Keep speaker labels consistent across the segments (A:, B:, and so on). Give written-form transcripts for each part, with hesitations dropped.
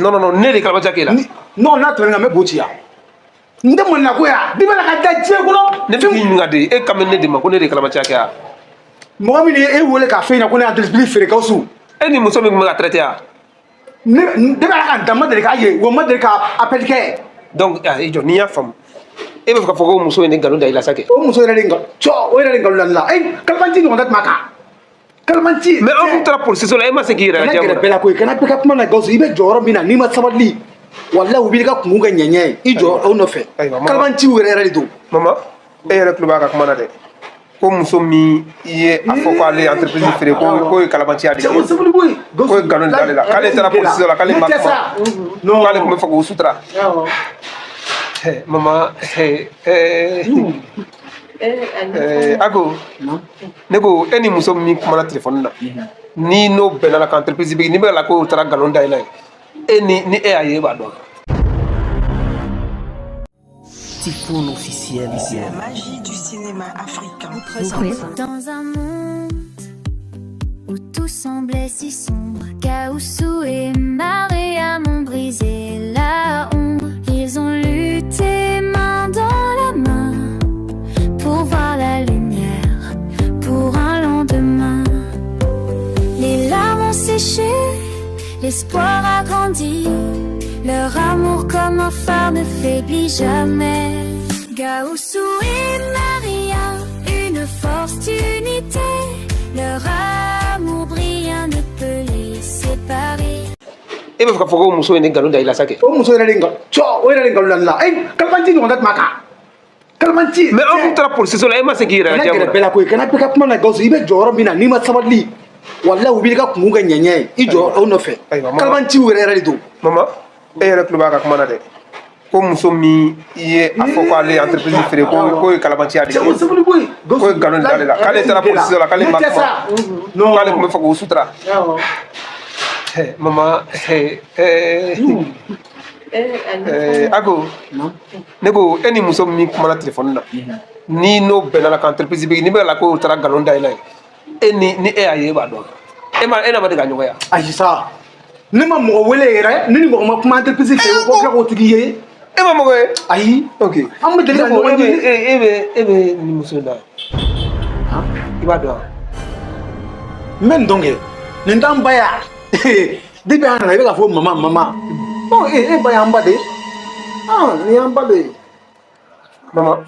A: non ne de kalabanciya kɛ la
B: non n'a tɛmɛna n bɛ bo ci yan n tɛ mɔnina ko yan bi bɛna ka da diɲɛ kɔnɔ
A: ne bɛ k'i ɲininka de e kan bɛ ne de ma ko ne de kalabanciya kɛ yan
B: mɔgɔ min ye e wele k'a fɛ yen na ko ne entreprise feere Gawusu
A: e ni muso min tun bɛ ka traiter yan
B: ne bɛ ka dan ma deli k'a ye wa ma deli ka appel kɛ
A: donc i jɔ n'i y'a faamu e bɛ fɛ ka fɔ ko muso ye ne nkalon da i la sa kɛ
B: o muso yɛrɛ de o yɛrɛ de nkalon da ne la kalabanci ɲɔgɔn tɛ tɛmɛ a kan kalabanci
A: mais an tun taara polisiso la e ma se k'i yɛrɛ lajɛ
B: kana gɛrɛ bɛɛ la koyi kana bɛɛ ka kuma na Gawusu i bɛ jɔyɔrɔ min na n'i ma sabali walahi u b'i ka kungo kɛ ɲɛɲɛ ye i jɔ aw nɔfɛ kalabanciw yɛrɛ de don
A: mama e yɛrɛ tulo b'a ka kuma na dɛ ko muso min i ye a fɔ ko ale entreprise feere ko ye kalabanciya de ye ko ye nkalon da ale la k'ale taara polisiso la k'ale ma kuma k'ale tun bɛ fɛ k'o sutura mama Ako ne ko e ni muso min kumana téléphone na ni n'o bɛnna la ka entreprise bɛ ni bɛ la ko taara nkalon da i la e ni e y'a ye e b'a dɔn
C: Typhoon officiel.
D: C'est la magie du cinéma africain.
E: Dans un monde où tout semblait si sombre, Gawusu et Mariam ont brisé la ombre. Ils ont lutté main dans la main pour voir la lumière, pour un lendemain. Les larmes ont séché, l'espoir a grandi. Leur amour comme un phare ne faiblit jamais. Gawusu et Mariam, une force d'unité. Leur amour brillant ne peut les séparer.
A: e bɛ fɛ ka fɔ ko muso ye ne nkalon da i la sa kɛ
B: o muso yɛrɛ de nkalon da ne la kalabanci ɲɔgɔn tɛ tɛmɛ a kan kalabanci
A: mais an tun taara polisiso la e ma se k'i yɛrɛ
B: kana
A: lajɛ
B: gɛrɛ bɛɛ la koyi kana bɛɛ ka kuma na Gawusu i bɛ jɔyɔrɔ min na n'i ma sabali walahi u b'i ka kungo kɛ ɲɛɲɛ ye i jɔ aw nɔfɛ kalabanciw yɛrɛ de don
A: mama e yɛrɛ tulo b'a ka kuma na dɛ ko muso min i ye a fɔ ko ale entreprise feere ko ye kalabanciya de ye ko ye nkalon da ale la k'ale taara polisiso la k'ale ma kuma k'ale tun bɛ fɛ k'o sutura mama Ako ne ko e ni muso min kumana téléphone na ni n'o bɛnna la ka entreprise bɛ ni bɛ la ko taara nkalon da i la e ni e y'a ye e b'a dɔn e na ma deli ka ɲɔgɔn ya
B: ayi sa ne ma mɔgɔ wele yɛrɛ ne ni mɔgɔ ma kuma entreprise feere ko kila k'o tigi ye
A: e ma mɔgɔ ye
B: ayi
A: ok
B: an bɛ deli ka ɲɔgɔn ye
A: e bɛ ni muso da i b'a dɔn
B: n bɛ nin dɔn kɛ nin t'an ba ya depuis an nana i bɛ ka fɔ mama e ba y'an ba de nin y'an ba de ye
A: mama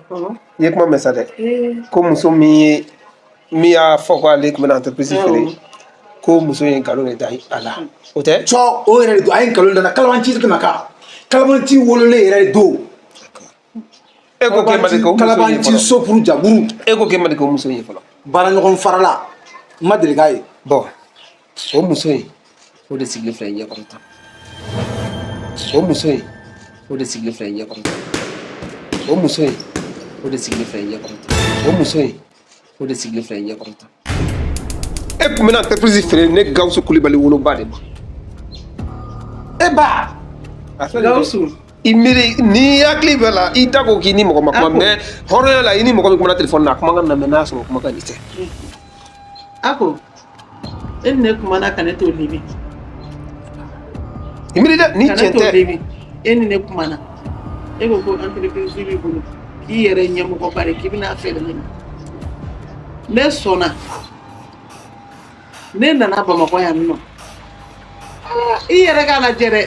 A: i ye kuma mɛn sa dɛ ko muso min y'a fɔ ko ale tun bɛna entreprise feere ko muso ye nkalon de da a la o tɛ
B: o yɛrɛ de don a ye nkalon da la kalabanci tɛ tɛmɛ kan kalabanci wololen yɛrɛ de don
A: e ko k'e ma de ko muso ye
B: kalabanci sopuru jaburu
A: e ko k'e ma de ko muso ye fɔlɔ
B: baara ɲɔgɔn farala n ma deli k'a ye
A: bon o muso in o de sigilen filɛ i ɲɛkɔrɔ tan o muso in o de sigilen filɛ i ɲɛkɔrɔ tan o muso in o de sigilen filɛ i ɲɛkɔrɔ tan o muso in o de sigilen filɛ i ɲɛkɔrɔ tan e tun bɛna entreprise feere ne Gawusu Kulibali woloba de ma
B: e ba
A: Gawusu i miiri ni hakili bɛ la i da ko k'i ni mɔgɔ ma kuma mais hɔrɔnya la i ni mɔgɔ min kumana téléphone na a kuma ka na mɛ n'a sɔrɔ kuma ka nin tɛ
F: Ako e ne kumana ka ne to libi
A: i miiri dɛ ni tiɲɛ tɛ
F: e ni ne kumana e ko ko entreprise b'i bolo k'i yɛrɛ ɲɛmɔgɔ bari k'i bɛna feere ne ma ne sɔnna ne nana Bamakɔ yan nɔ i yɛrɛ k'a lajɛ dɛ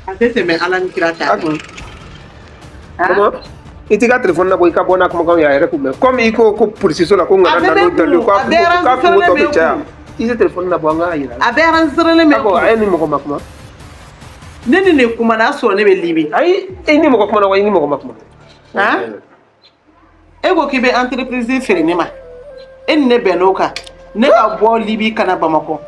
F: a tɛ tɛmɛ Ala ni kira ta kan
A: i t'i ka téléphone na ko i ka bɔ n'a kumakanw ye a yɛrɛ kun mɛn comme i ko polisiso la ko n kana na n'o dalilu k'a kungo tɔ bɛ caya i tɛ téléphone na bɔ an k'a yira
F: a bɛɛ enregistrelen bɛ
A: a ye ni mɔgɔ ma kuma
F: ne ni ne kumana a sɔrɔ ne bɛ libi
A: ayi e ni mɔgɔ kumana wa i ni mɔgɔ ma kuma
F: e ko k'i bɛ entreprise feere ne ma e ni ne bɛnn'o kan ne ka bɔ libi ka na Bamakɔ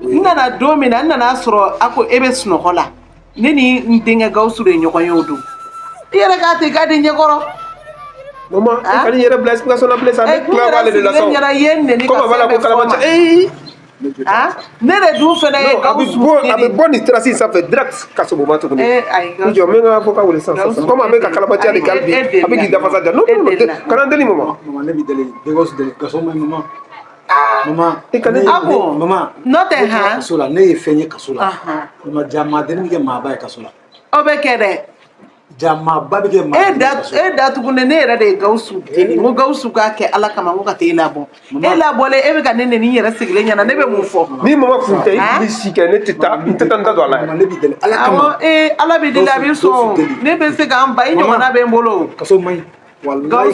F: n nana don min na n nana sɔrɔ a ko e bɛ sunɔgɔ la ne ni n denkɛ Gawusu de ye ɲɔgɔn ye o don i yɛrɛ k'a to i ka di ɲɛkɔrɔ
A: maman e ka nin yɛrɛ bila explication na bilen sa ne tila b'ale de la sa
F: ne ɲɛna ye n neni ka
A: fɛn bɛɛ fɔ ma
F: ne de dun fana ye Gawusu
A: a bɛ bɔ nin sira in sanfɛ direct ka sɔrɔ ma tuguni n jɔ n bɛ n ka avocat wele sisan comme a bɛ ka kalabanciya de kɛ hali bi a bɛ k'i dafasa ja non kana n deli maman
B: ne b'i deli Gawusu deli Gawusu ma maman Mama,
F: Abo.
B: Mama.
F: Not a hand.
B: Kasola, ne fenye kasola.
F: Aha.
B: Mama jama deni ke maba kasola.
F: Obekere.
B: Jama babi ke maba.
F: That ne yɛrɛ de ye Gawusu deli n ko Gawusu k'a kɛ Ala kama n ko ka taa e labɔ e labɔlen e bɛ ka ne nɛni yɛrɛ sigilen ɲɛna ne bɛ mun fɔ
A: Ni mama kun tɛ i si kɛ ne tɛ taa n tɛ taa n da don a la
B: Mama ne bi deli Ala kama.
F: awɔ Ala bɛ deli a bɛ sɔn ne bɛ se k'an ba i ɲɔgɔnna bɛ n bolo
B: Kaso mai. Wallahi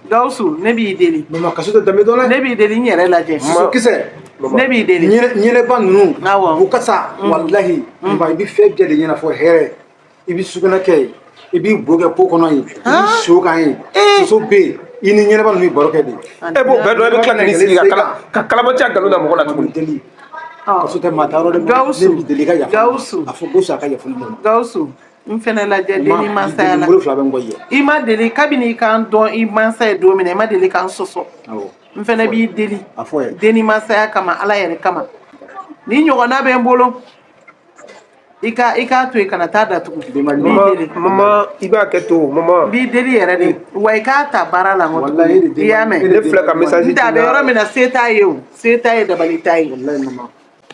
F: Gawusu ne b'i deli
B: Mama kaso tɛ danbe dɔn dɛ.
F: ne b'i deli n yɛrɛ lajɛ
B: So kisɛ.
F: ne b'i deli
B: Ɲɛnɛba ninnu.
F: Awɔ.
B: U kasa wallahi. Mama i bi fɛn bɛɛ de ɲɛnafɔ hɛrɛ. I bi sugunɛ kɛ yen. I b'i bo kɛ po kɔnɔ yen. I b'i so kan yen. Soso bɛ yen. I ni ɲɛnɛba ninnu bɛ baro kɛ de.
A: e b'o bɛɛ dɔn e bɛ tila k'i sigi ka kalabanciya nkalon da mɔgɔ la tuguni
B: Deli. Kaso tɛ maa taa yɔrɔ dɛ.
F: Gawusu.
B: Ne b'i deli i ka yafa.
F: Gawusu.
B: A fɔ Gawusu a ka yafa ne ma.
F: Gawusu n fɛnɛ lajɛ deli mansaya la
B: Bolo fila bɛ n kɔ ye.
F: i ma deli kabini i k'an dɔn i mansa ye don min na i ma deli k'an sɔsɔ
B: Awɔ.
F: n fɛnɛ b'i deli
B: A fɔ ye.
F: deni mansaya kama Ala yɛrɛ kama ni ɲɔgɔnna bɛ n bolo i k'a to i kana taa datugu n b'i deli
A: mama i b'a kɛ to mama
F: n b'i deli yɛrɛ de wa i k'a ta baara la n ko
B: Wallahi
F: tuguni i y'a mɛn
A: ne filɛ ka message
F: n tɛ a bɛ yɔrɔ min na se t'a ye o se t'a ye dabali t'a ye
B: Wallahi mama.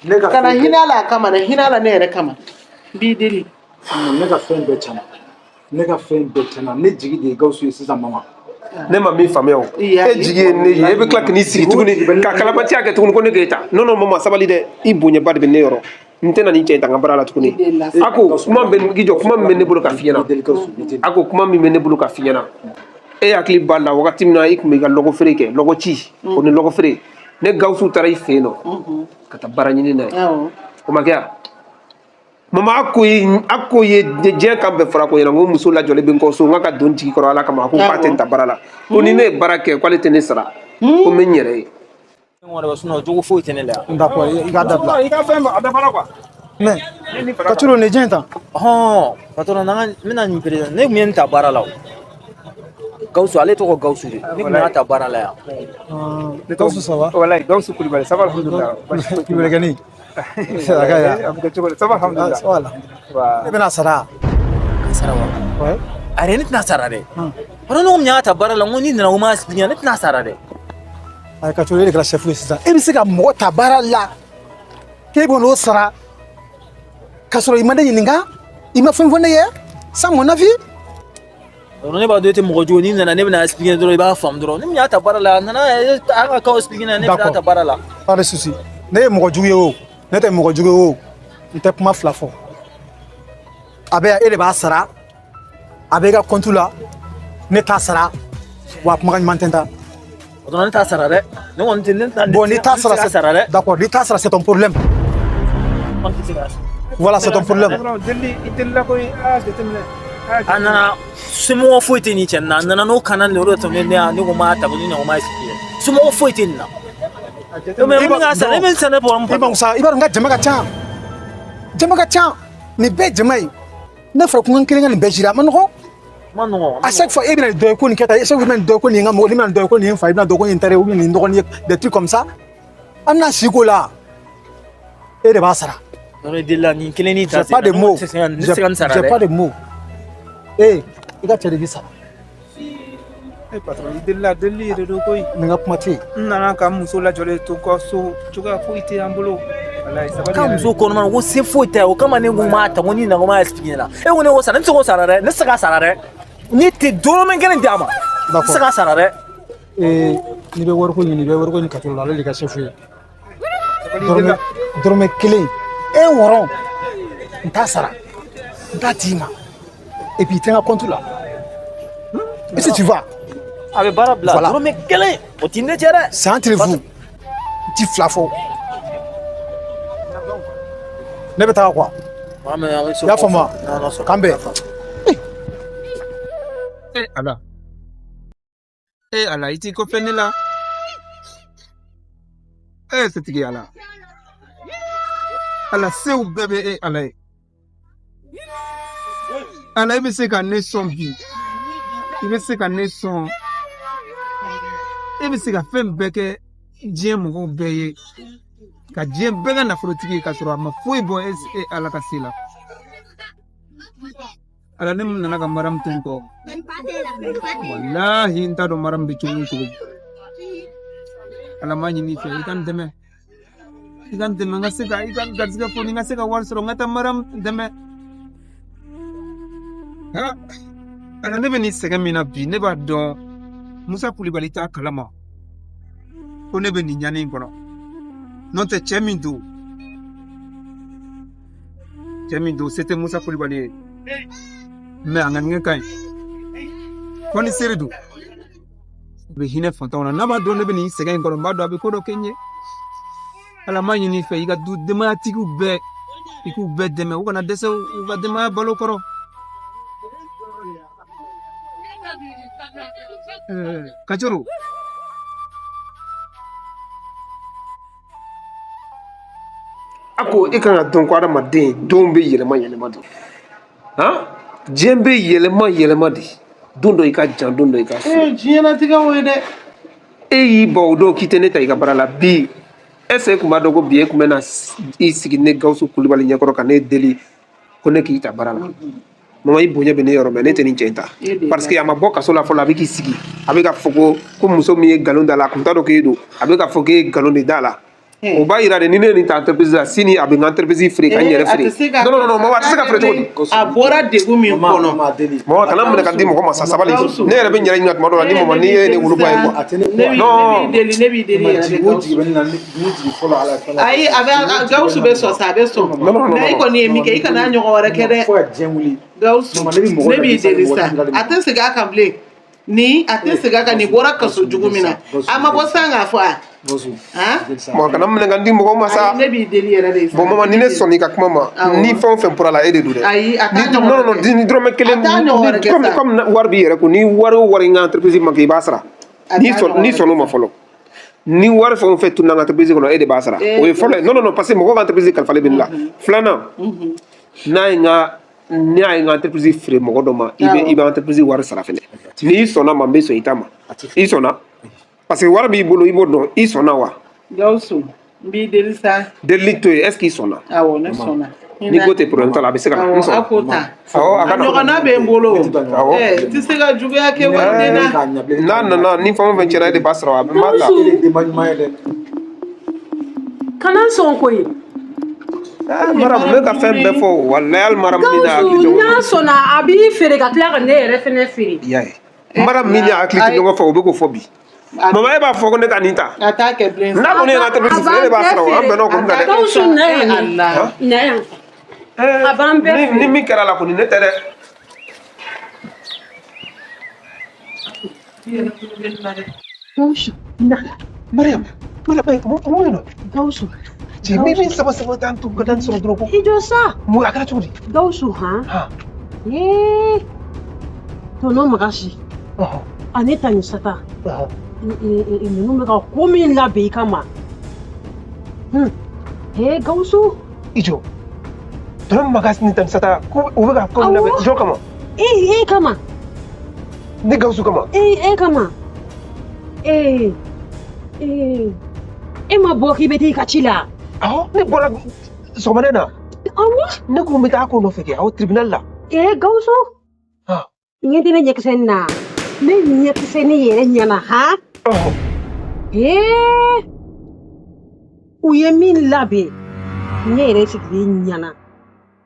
B: Ne ka
F: kana
B: fɛn
F: hinɛ a la a kama dɛ hinɛ a la ne yɛrɛ kama n b'i deli
B: ne ka fɛn bɛɛ tiɲɛna. Ne ka fɛn bɛɛ tiɲɛna. Ne jigi de ye Gawusu ye sisan mama.
A: ne ma min faamuya o e jigi ye ne ye e bɛ tila k'i sigi tuguni ka kalabanciya kɛ tuguni ko ne k'e ta non non mama sabali dɛ i bonyaba de bɛ ne yɔrɔ n tɛna nin cɛ in ta n ka baara la tuguni a ko kuma bɛ k'i jɔ kuma min bɛ ne bolo ka f'i ɲɛna a ko kuma min bɛ ne bolo ka f'i ɲɛna e hakili b'a la wagati min na i tun bɛ i ka lɔgɔ feere kɛ lɔgɔ ci o ni lɔgɔ feere ne Gawusu taara i fɛ yen nɔ ka taa baara ɲini n'a ye o ma kɛ yan mama a ko ye diɲɛ kan bɛɛ fɔra ko ɲɛna ko muso lajɔlen bɛ n kɔ so n ka don jigi kɔrɔ Ala kama a ko k'a tɛ n ta baara la ko ni ne ye baara kɛ k'ale tɛ ne sara ko n bɛ n yɛrɛ ye.
G: jogo foyi tɛ ne la yan.
B: D'accord i ka dabila.
A: i ka fɛn a dafara quoi.
B: Mais ka turu nin diɲɛ tan.
G: Patron n bɛna nin président ne tun ye nin ta baara la o Gawusu ale tɔgɔ Gawusu de ne tun y'a ta baara la yan.
B: Gawusu ça va?
A: Walayi Gawusu Kulibali ça va alhamdulilah.
B: K'i wele kɛ ni. A ka ya.
A: A bɛ kɛ cogo di ça va alhamdulilah.
B: Voilà. Ne bɛna sara.
G: Ka sara wa?
B: Ouais.
G: Are ne tɛna sara dɛ. Patron ne ko min y'a ta baara la n ko ni nana o ma expliquer ne tɛna sara dɛ.
B: Ay ka turu e de kɛra chef ye sisan. E bɛ se ka mɔgɔ ta baara la. K'e bɛ n'o sara. K'a sɔrɔ i ma ne ɲininka. I ma fɛn fɔ ne ye. Sans mon avis.
G: Ne b'a dɔn e tɛ mɔgɔ jugu ni nana ne bɛna expliquer dɔrɔn i b'a faamu dɔrɔn ni min y'a ta baara la a nana a ka kaw expliquer ne bɛna ta baara la.
B: Pas de souci. Ne ye mɔgɔ jugu ye o. Ne tɛ mɔgɔ jugu ye o. N tɛ kuma fila fɔ. A bɛ e de b'a sara. A bɛ e ka compte la. Ne t'a sara. Wa kuma ka ɲuman tɛ n ta.
G: Patron ne t'a sara dɛ. Ne kɔni tɛ ne t'a
B: Bon, ni t'a sara
G: dɛ.
B: D'accord, ni t'a sara c'est ton problème. Voilà, c'est ton problème.
G: A nana somɔgɔ foyi tɛ nin cɛ nin na a nana n'o kana de o de tun ne ko m'a ta ko ni na o m'a expliquer somɔgɔ foyi tɛ nin na. Mais mun k'a sara ne bɛ n sara ne bɔra n
B: I b'a sa i b'a dɔn n ka jama ka ca. Jama ka ca. Nin bɛɛ jama ye. Ne fɔra ko n kelen ka nin bɛɛ jira a ma nɔgɔn.
G: Ma nɔgɔn.
B: À chaque fois e bɛna dɔ ye ko nin kɛ tan chaque fois i bɛna dɔ ye ko nin ye n ka mɔgɔ, i bɛna dɔ ye ko nin ye n fa, i bɛna dɔ ko nin ye n teri ye ou bien nin dɔgɔnin ye des trucs comme ça. An bɛna si ko la. E de b'a sara.
G: J'ai
B: pas de mots. J'ai pas de mots. Eh, i ka cɛ de b'i sara.
H: Patron i delila delili yɛrɛ don koyi.
B: Nin ka kuma tɛ yen.
H: N nana ka muso lajɔlen to kɔ so cogoya foyi tɛ an bolo.
G: Ka muso kɔnɔma ko se foyi tɛ o kama ne ko m'a ta ko ni na ko m'a expliquer la. E ko ne ko sara ne tɛ se k'o sara dɛ ne tɛ se k'a sara dɛ. Ni tɛ dɔrɔmɛ kelen d'a ma. Ne tɛ se k'a sara dɛ.
B: N'i bɛ wariko ɲini i bɛ wariko ɲini Katoro la ale de ka chef ye. Dɔrɔmɛ kelen e wɔɔrɔ n t'a sara n t'a d'i ma et puis i tɛ n ka compte la. Est-ce que tu vois?
G: A bɛ baara bila dɔrɔmɛ kelen o t'i ne cɛ dɛ.
B: C'est entre vous. N ti fila fɔ. Ne bɛ taga quoi? I y'a faamu wa? K'an bɛn.
H: Ala. Ala i t'i kɔfɛ ne la. Setigi Ala. Ala sew bɛɛ bɛ Ala ye. Ala i bɛ se ka ne sɔn bi. I bɛ se ka ne sɔn. I bɛ se ka fɛn bɛɛ kɛ diɲɛ mɔgɔw bɛɛ ye. Ka diɲɛ bɛɛ ka nafolotigi ye ka sɔrɔ a ma foyi bɔ Ala ka se la. Ala ne nana ka Mariam to n kɔ. Walahi n t'a dɔn Mariam bɛ cogo o cogo. ala ma ɲini fɛ i ka n dɛmɛ n ka se ka i ka garisɛgɛ fɔ ni n ka se ka wari sɔrɔ n ka taa Mariam dɛmɛ ala ne bɛ nin sɛgɛn min na bi ne b'a dɔn Musa Kulibali t'a kalama ko ne bɛ nin ɲani in kɔnɔ n'o tɛ cɛ min don se tɛ Musa Kulibali ye mais a ŋaniŋɛ ka ɲi fɔ ni seere don u bɛ hinɛ fantanw na n'a b'a dɔn ne bɛ nin sɛgɛn in kɔnɔ n b'a dɔn a bɛ ko dɔ kɛ n ye ala ma ɲini fɛ i ka du denbayatigiw bɛɛ i k'u bɛɛ dɛmɛ u kana dɛsɛ u ka denbaya balo kɔrɔ Kacoro
A: a ko e kan ka dɔn ko adamaden don bɛ yɛlɛma de diɲɛ bɛ yɛlɛma de don dɔ i ka jan don dɔ i ka so
F: diɲɛlatigɛ o ye dɛ
A: e y'i ban o don k'i tɛ ne ta i ka baara la bi est-ce que e kun b'a dɔn ko bi e kun bɛ na i sigi ne Gawusu Kulibali ɲɛkɔrɔ ka ne deli ko ne k'i ta baara la mama i bonya bɛ ne yɔrɔ mɛ ne tɛ nin cɛ in ta parce que a ma bɔ kaso la fɔlɔ a bɛ k'i sigi a bɛ ka fɔ ko muso min ye nkalon da la a kun t'a dɔn k'e don a bɛ ka fɔ k'e ye nkalon de da la o b'a yira de ni ne ye nin ta entreprise la sini a bɛ n ka entreprise feere ka n yɛrɛ feere non mama a tɛ se ka feere cogo di
F: a bɔra degun min kɔnɔ
A: mama kana minɛ ka di mɔgɔ ma sa sabali ne yɛrɛ bɛ n yɛrɛ ɲininka tuma dɔ la ni mama n'i ye ne woloba ye quoi
F: ne b'i deli yɛrɛ de ayi Gawusu bɛ sɔn sa a bɛ sɔn mais i kɔni ye min kɛ i kana ɲɔgɔn wɛrɛ kɛ dɛ Gawusu ne b'i deli sa a tɛ segin a kan bilen ni a tɛ segin a kan nin bɔra kaso jugu min na a ma bɔ san k'a fɔ a mɔgɔ kana minɛ ka di mɔgɔ ma sa ne b'i deli yɛrɛ de
A: bon mama ni ne sɔnna i ka kuma ma ni fɛn o fɛn bɔra la e de don dɛ
F: ayi a t'a
A: non ni dɔrɔmɛ kelen comme wari b'i yɛrɛ kun ni wari o wari n ka entreprise ma kɛ i b'a sara ni sɔnn'o ma fɔlɔ ni wari fɛn o fɛn tunna n ka entreprise kɔnɔ e de b'a sara o ye fɔlɔ ye non parce que mɔgɔ ka entreprise kalifalen bɛ ne la filanan ne y'a ye n ka entreprise feere mɔgɔ dɔ ma i bɛ entreprise wari sara fɛnɛ n'i sɔnna ma n bɛ sɔn i ta ma i sɔnna parce que wari b'i bolo i b'o dɔn i sɔnna wa
F: Gawusu n b'i deli sa
A: delili to yen est-ce que i sɔnna
F: awɔ ne sɔnna
A: ni ko tɛ problème t'a la a bɛ se ka n sɔn
F: a ko ta a ɲɔgɔnna bɛ n bolo tɛ se ka juguya kɛ waliden na
A: n'a nana ni fɛn o fɛn cɛla e de b'a sara a bɛ m'a ta
I: kana sɔn koyi
A: Maram ne ka fɛn bɛɛ fɔ walayi hali Maram min n'a hakili
I: Gawusu n'a sɔnna a b'i feere ka tila ka ne yɛrɛ fɛnɛ feere
A: i y'a ye Maram min n'a hakili tɛ ɲɔgɔn fɛ o bɛ k'o fɔ bi mama e b'a fɔ ko ne ka nin ta
F: a t'a kɛ bilen
A: n'a kɔni ye entreprise feere e de b'a sara o an bɛnna o kun kan dɛ
I: Gawusu na yan a b'an bɛɛ feere
A: ni min kɛra la kɔni ne tɛ dɛ
I: Gawusu na
A: Mariam mun ye nɔ
I: Gawusu
A: cɛ min saba t'an to ka taa nin sɔrɔ dɔrɔn ko
I: i jɔ sa
A: mun a kɛra cogo di
I: Gawusu tɔnɔ Magasi ani Tanisata ninnu bɛ ka ko min labɛn i kama Gawusu
A: i jɔ tɔnɔ Magasi ni Tanisata ko u bɛ ka ko min labɛn jɔn kama
I: e kama
A: ne Gawusu kama
I: e kama e ma bɔ k'i bɛ taa i ka ci la
A: ne bɔra sɔgɔmada in na ne ko n bɛ taa ko nɔfɛ kɛ tribunal la
I: Gawusu ɲɛ tɛ ne ɲɛkisɛ nin na ne ɲɛkisɛ ne yɛrɛ ɲɛna u ye min labɛn ne yɛrɛ sigilen ɲɛna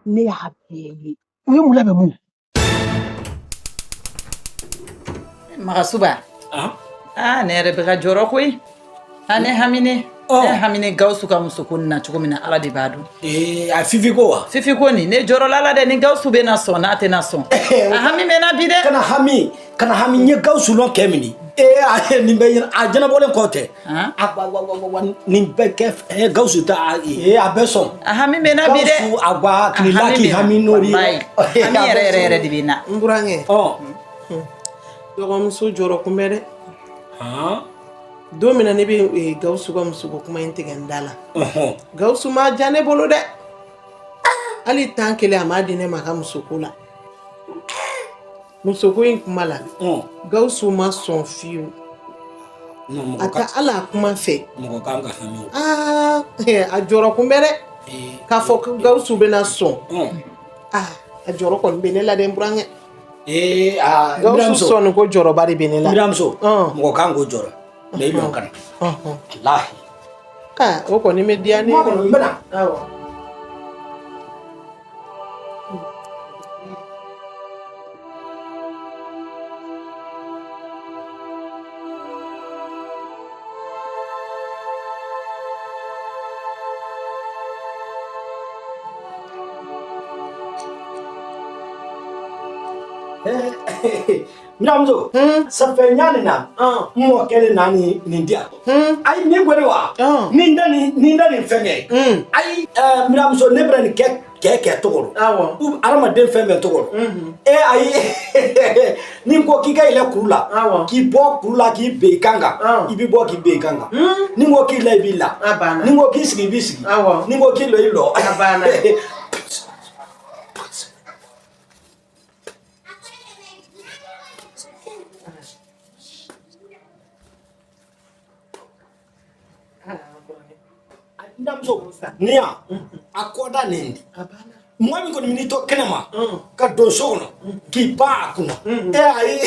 I: ne y'a bɛɛ ye
A: u ye mun labɛn mun
J: Magasuba ne yɛrɛ bɛ ka jɔrɔ koyi ne hamine Gawusu ka muso ko nin na cogo min na Ala de b'a dɔn
G: a Fifi ko wa
J: Fifi ko nin ne jɔrɔla la dɛ ni Gawusu bɛ na sɔn n'a tɛ na sɔn a hami bɛ na bi dɛ
G: kana hami n ye Gawusu lɔn kɛ min nin bɛ a jɛnɛbɔlen kɔ tɛ nin bɛ kɛ Gawusu ta a bɛ sɔn
J: a hami bɛ na bi dɛ
G: Gawusu a ba kilila k'i hami n'o de ye
J: hami yɛrɛ de bɛ na
F: n burankɛ dɔgɔmuso jɔrɔ kunbɛ dɛ don min na ne bɛ Gawusu ka muso ko kuma in tigɛ n da la Gawusu ma diya ne bolo dɛ hali tan kelen a m'a di ne ma a ka musoko la musoko in kuma la Gawusu ma sɔn fiyewu a tɛ ala a kuma fɛ
G: mɔgɔ kan ka hami
F: a jɔrɔ kunbɛ dɛ k'a fɔ ko Gawusu bɛna sɔn a jɔrɔ kɔni bɛ ne la dɛ n burankɛ Gawusu sɔnni ko jɔrɔba de bɛ ne la
G: Miramuso mɔgɔ kan k'o jɔrɔ
K: mais il kana wallahi
F: o kɔni bɛ diya ne
K: ye n bɛna
F: awɔ
K: Miramuso, ça fait nyanina. Moi quelle nani nindia. Ay ni ngwele wa. Ninda ni fenge. Ay Miramuso ne brani ke tokoro.
F: Awo.
K: Arama den fenge tokoro. Ay ni ko kika ile kurula. Ki bo kurula ki be kanga. Ibi bo ki be kanga. Ni ngo ki le bila.
F: Abana.
K: Ni ngo ki sigi bisigi.
F: Awo.
K: Ni ngo ki lo ilo.
F: Abana.
K: Ndamso nia akoda nindi mwami ko ni to kenema ka do sono ki ba kuna ai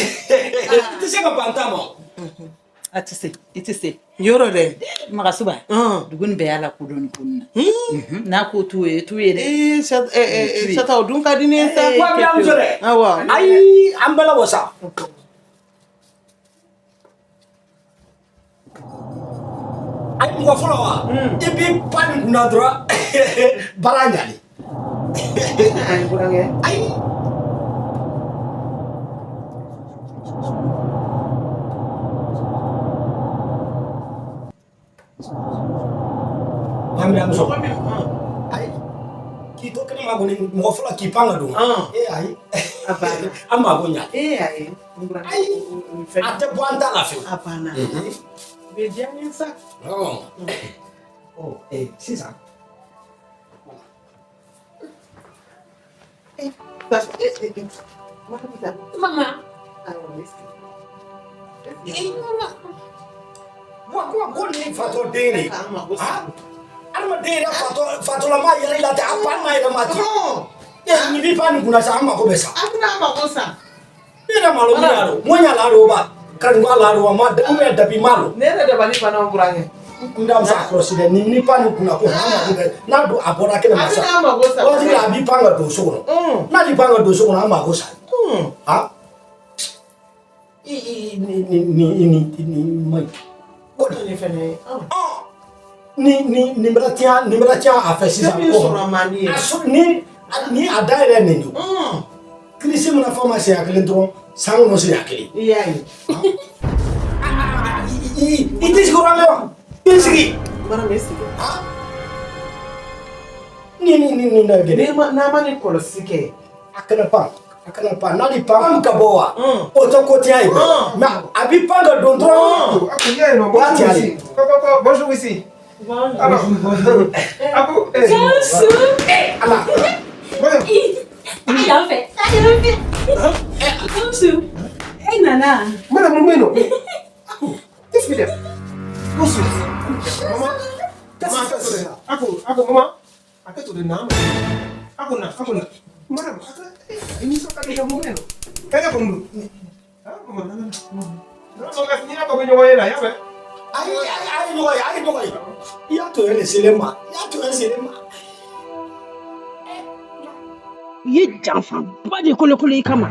K: tisega bantamo
J: itise
F: yoro de
J: magasuba dugun be ala kudon kunna na ko tuye de
F: sata dun ka dine sa
K: kwa ndamso de
F: awa
K: ai ambala wasa ay mo folo wa ibi pan kuna dra baranyali
F: ay burange
K: ay amira mso ay ki to kana magoni mo folo ki panga do ay
F: abana
K: amagonya
F: ay
K: ay ate boanta la fi
F: abana Bedianin ça.
K: Non. Oh, c'est ça.
I: Maman.
K: Moi, ni fato deni. Arma deni fato la ma yele la ta apa ma yele mati. Ni bi pani kuna sa ama ko besa.
F: Akuna ma ko sa.
K: Ina malo mi alo. Mo nya la ro ba. Kan wala ro ma da me da bi malo.
F: Nere da bali pana ngurange.
K: Ndam sa cross de ni pani kuna ko na do abora kele masa.
F: Akuna ma ko sa.
K: O di la bi panga do so no. Na di panga do so no ama ko sa. Ha? Ni mai.
F: Ko ni fene.
K: Ni meratia a fait ça ko. Ni adaire ne ndu. Krisi mna pharmacie ya kile ndron sango no si yakili.
F: Iyai.
K: Itis goranga. Isigi.
F: Mara mesi.
K: Ni na gede.
F: Na mani kolosike.
K: Akana pa na di pa am kaboa. Oto koti ai. Ma abi panga dondron.
H: Akunya no bonjour ici. Alors,
K: Allah.
I: Il a fait. Bonjour. Hey Nana.
H: Madame Moumeno. Qu'est-ce que c'est? Bonjour. Maman. Qu'est-ce que c'est? Ako maman. Akato de nama. Ako na. Madame, ini soka de Moumeno. Kaya kondo. Ah, maman. Non, ni na ko nyowa yela yabe.
K: Ai no. Ya to ele selema.
I: Ye janfa ba de kolo kolo i kama.